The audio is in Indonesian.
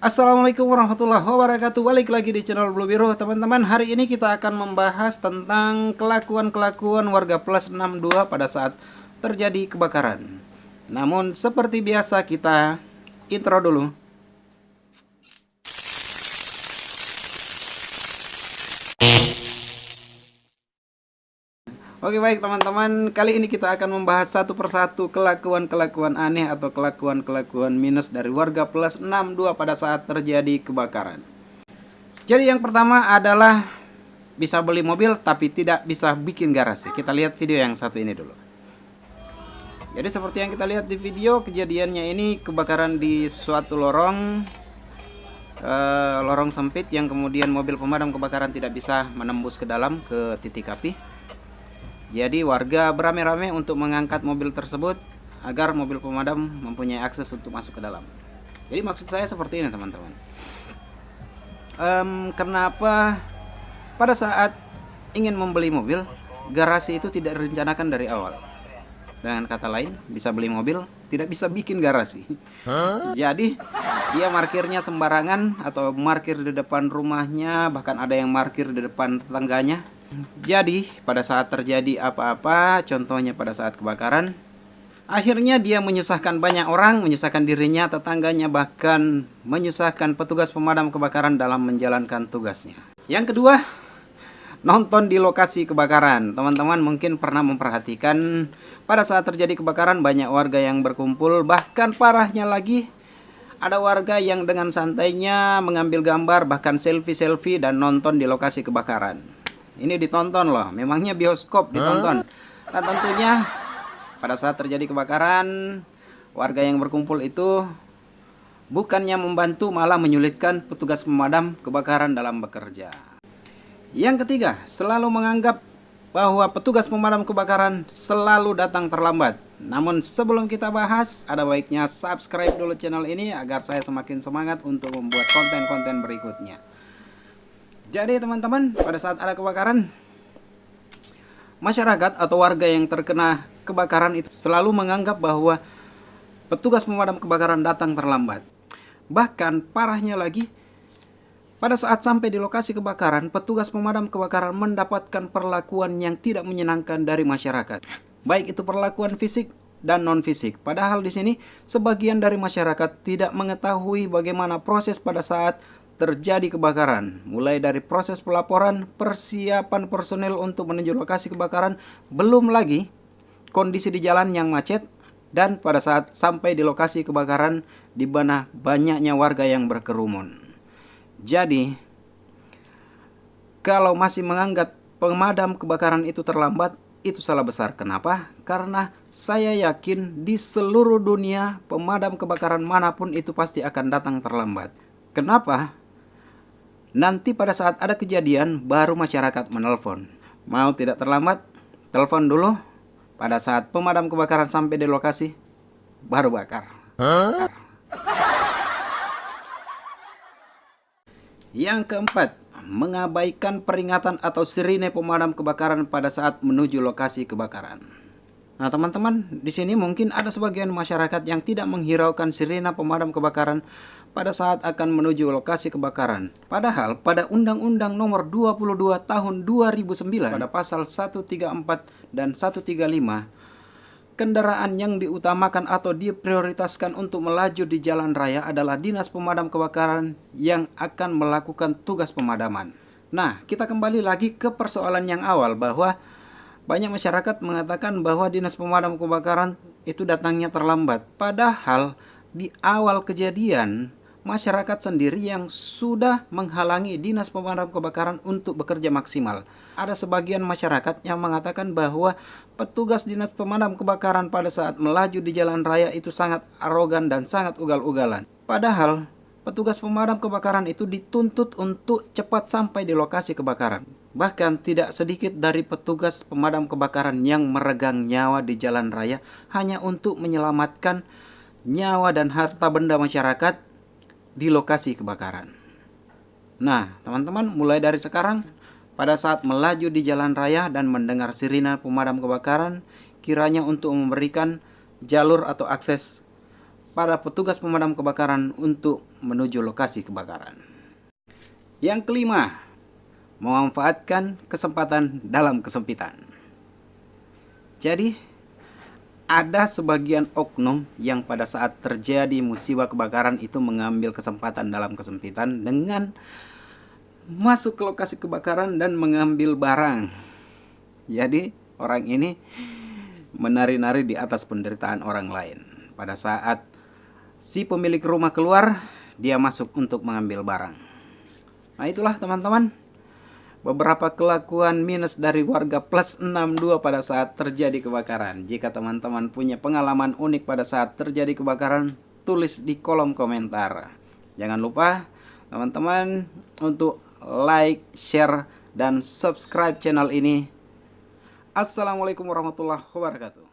Assalamualaikum warahmatullahi wabarakatuh. Balik lagi di channel Blue Biru. Teman-teman, hari ini kita akan membahas tentang kelakuan-kelakuan warga plus 62 pada saat terjadi kebakaran. Namun seperti biasa kita intro dulu. Oke, baik teman-teman, kali ini kita akan membahas satu persatu kelakuan-kelakuan aneh atau kelakuan-kelakuan minus dari warga plus 62 pada saat terjadi kebakaran. Jadi yang pertama adalah bisa beli mobil tapi tidak bisa bikin garasi. Kita lihat video yang satu ini dulu. Jadi seperti yang kita lihat di video, kejadiannya ini kebakaran di suatu lorong sempit yang kemudian mobil pemadam kebakaran tidak bisa menembus ke dalam ke titik api. Jadi warga beramai-ramai untuk mengangkat mobil tersebut agar mobil pemadam mempunyai akses untuk masuk ke dalam. Jadi maksud saya seperti ini teman-teman. Kenapa pada saat ingin membeli mobil, garasi itu tidak direncanakan dari awal? Dengan kata lain, bisa beli mobil, tidak bisa bikin garasi. Jadi dia parkirnya sembarangan atau parkir di depan rumahnya, bahkan ada yang parkir di depan tetangganya. Jadi pada saat terjadi apa-apa, contohnya pada saat kebakaran, akhirnya dia menyusahkan banyak orang, menyusahkan dirinya, tetangganya, bahkan menyusahkan petugas pemadam kebakaran dalam menjalankan tugasnya. Yang kedua, nonton di lokasi kebakaran. Teman-teman mungkin pernah memperhatikan pada saat terjadi kebakaran banyak warga yang berkumpul, bahkan parahnya lagi ada warga yang dengan santainya mengambil gambar, bahkan selfie-selfie dan nonton di lokasi kebakaran. Ini ditonton loh, memangnya bioskop ditonton. Nah tentunya pada saat terjadi kebakaran, warga yang berkumpul itu bukannya membantu, malah menyulitkan petugas pemadam kebakaran dalam bekerja. Yang ketiga, selalu menganggap bahwa petugas pemadam kebakaran selalu datang terlambat. Namun sebelum kita bahas, ada baiknya subscribe dulu channel ini agar saya semakin semangat untuk membuat konten-konten berikutnya. Jadi teman-teman, pada saat ada kebakaran, masyarakat atau warga yang terkena kebakaran itu selalu menganggap bahwa petugas pemadam kebakaran datang terlambat. Bahkan parahnya lagi, pada saat sampai di lokasi kebakaran, petugas pemadam kebakaran mendapatkan perlakuan yang tidak menyenangkan dari masyarakat. Baik itu perlakuan fisik dan non-fisik. Padahal di sini sebagian dari masyarakat tidak mengetahui bagaimana proses pada saat terjadi kebakaran, mulai dari proses pelaporan, persiapan personel untuk menuju lokasi kebakaran, belum lagi kondisi di jalan yang macet, dan pada saat sampai di lokasi kebakaran di mana banyaknya warga yang berkerumun. Jadi kalau masih menganggap pemadam kebakaran itu terlambat, itu salah besar. Kenapa? Karena saya yakin di seluruh dunia pemadam kebakaran manapun itu pasti akan datang terlambat. Kenapa? Nanti pada saat ada kejadian baru masyarakat menelpon. Mau tidak terlambat, telepon dulu. Pada saat pemadam kebakaran sampai di lokasi, baru bakar. Yang keempat, mengabaikan peringatan atau sirine pemadam kebakaran pada saat menuju lokasi kebakaran. Nah teman-teman, di sini mungkin ada sebagian masyarakat yang tidak menghiraukan sirine pemadam kebakaran pada saat akan menuju lokasi kebakaran. Padahal pada Undang-Undang Nomor 22 Tahun 2009 pada pasal 134 dan 135, kendaraan yang diutamakan atau diprioritaskan untuk melaju di jalan raya adalah dinas pemadam kebakaran yang akan melakukan tugas pemadaman. Nah, kita kembali lagi ke persoalan yang awal bahwa banyak masyarakat mengatakan bahwa dinas pemadam kebakaran itu datangnya terlambat. Padahal di awal kejadian, masyarakat sendiri yang sudah menghalangi dinas pemadam kebakaran untuk bekerja maksimal. Ada sebagian masyarakat yang mengatakan bahwa petugas dinas pemadam kebakaran pada saat melaju di jalan raya itu sangat arogan dan sangat ugal-ugalan. Padahal petugas pemadam kebakaran itu dituntut untuk cepat sampai di lokasi kebakaran. Bahkan tidak sedikit dari petugas pemadam kebakaran yang meregang nyawa di jalan raya hanya untuk menyelamatkan nyawa dan harta benda masyarakat di lokasi kebakaran. Nah, teman-teman, mulai dari sekarang, pada saat melaju di jalan raya dan mendengar sirine pemadam kebakaran, kiranya untuk memberikan jalur atau akses para petugas pemadam kebakaran untuk menuju lokasi kebakaran. Yang kelima, memanfaatkan kesempatan dalam kesempitan. Jadi, ada sebagian oknum yang pada saat terjadi musibah kebakaran itu mengambil kesempatan dalam kesempitan dengan masuk ke lokasi kebakaran dan mengambil barang. Jadi, orang ini menari-nari di atas penderitaan orang lain. Pada saat si pemilik rumah keluar, dia masuk untuk mengambil barang. Nah, itulah teman-teman, beberapa kelakuan minus dari warga plus 62 pada saat terjadi kebakaran. Jika teman-teman punya pengalaman unik pada saat terjadi kebakaran, tulis di kolom komentar. Jangan lupa teman-teman untuk like, share, dan subscribe channel ini. Assalamualaikum warahmatullahi wabarakatuh.